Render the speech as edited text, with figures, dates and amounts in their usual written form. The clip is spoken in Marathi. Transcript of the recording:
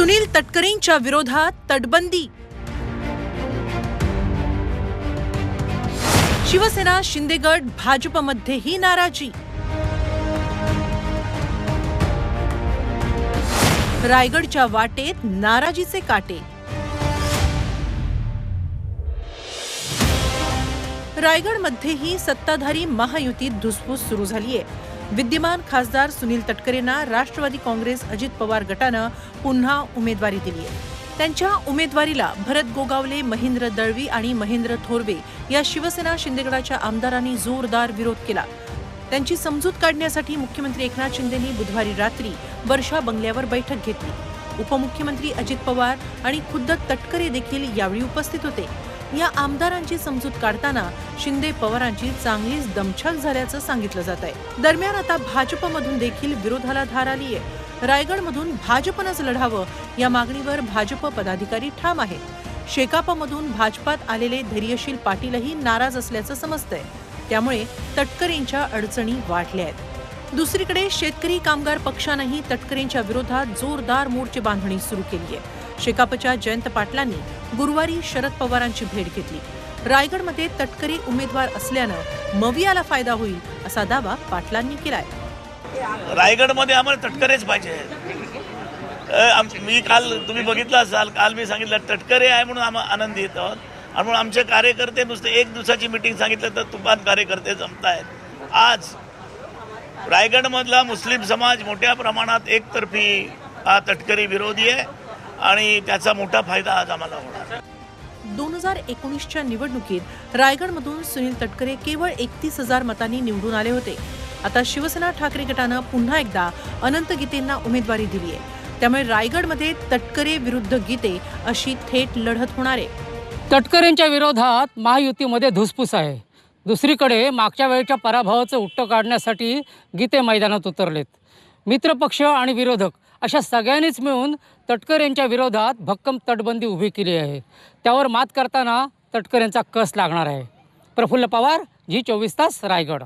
सुनील तटकरेंच्या विरोधात तटबंदी। शिवसेना शिंदे गट भाजपमध्येही नाराजी। रायगडच्या वाटेत नाराजीचे काटे। रायगडमध्येही सत्ताधारी महायुतीत धुसफूस सुरू झालीय। विद्यमान खासदार सुनील तटकरेंना राष्ट्रवादी काँग्रेस अजित पवार गटानं पुन्हा उमेदवारी दिली आहे। त्यांच्या उमेदवारीला भरत गोगावले, महेंद्र दळवी आणि महेंद्र थोरवे या शिवसेना शिंदेगडाच्या आमदारांनी जोरदार विरोध केला। त्यांची समजूत काढण्यासाठी मुख्यमंत्री एकनाथ शिंदेंनी बुधवारी रात्री वर्षा बंगल्यावर बैठक घेतली। उपमुख्यमंत्री अजित पवार आणि खुद्द तटकरे देखील यावेळी उपस्थित होते। या आमदारांची समजूत काढताना शिंदे पवारांची चांगलीच दमछाक झाल्याचं सांगितलं जात आहे। दरम्यान आता भाजपमधून देखील विरोधाला धार आली आहे। रायगडमधून भाजपनंच लढावं या मागणीवर भाजप पदाधिकारी ठाम आहेत। शेकापमधून भाजपात आलेले धैर्यशील पाटीलही नाराज असल्याचं समजतंय। त्यामुळे तटकरेंच्या अडचणी वाढल्या आहेत। दुसरीकडे शेतकरी कामगार पक्षानेही तटकरेंच्या विरोधात जोरदार मोर्चे बांधणी सुरू केली आहे। शेकापच्या जयंत पाटलांनी गुरुवारी शरद पवारांची भेट घेतली। रायगडमध्ये तटकरे उमेदवार असल्यानं मवियाला फायदा होईल असा दावा पाटलांनी केलाय। रायगडमध्ये आम्हाला तटकरेच पाहिजे। मी काल तुम्ही बघितलं असाल, काल मी सांगितलं तटकरे आहे म्हणून आम्ही आनंदित आहोत। आणि म्हणून आमचे कार्यकर्ते नुसते एक दिवसाची मीटिंग सांगितलं तर तुफान कार्यकर्ते जमतायत। आज रायगडमधला मुस्लिम समाज मोठ्या प्रमाणात एकतर्फी हा तटकरी विरोधी आहे आणि त्याचा मोठा फायदा आज आम्हाला होणार। 2019च्या निवडणुकीत रायगडमधून सुनील तटकरे केवळ 31,000 मतांनी निवडून आले होते। आता शिवसेना ठाकरे गटानं पुन्हा एकदा अनंत गीतेंना उमेदवारी दिली आहे। त्यामुळे रायगडमध्ये तटकरे विरुद्ध गीते अशी थेट लढत होणार आहे। तटकरेंच्या विरोधात महायुतीमध्ये धुसफूस आहे। दुसरीकडे मागच्या वेळेच्या पराभवाचं उत्तर काढण्यासाठी गीते मैदानात उतरलेत। मित्रपक्ष आणि विरोधक अशा सगळ्यांनीच मिळून तटकरेंच्या विरोधात भक्कम तटबंदी उभी केली आहे। त्यावर मात करताना तटकरेंचा कस लागणार आहे। प्रफुल्ल पवार, G24 तास, रायगड।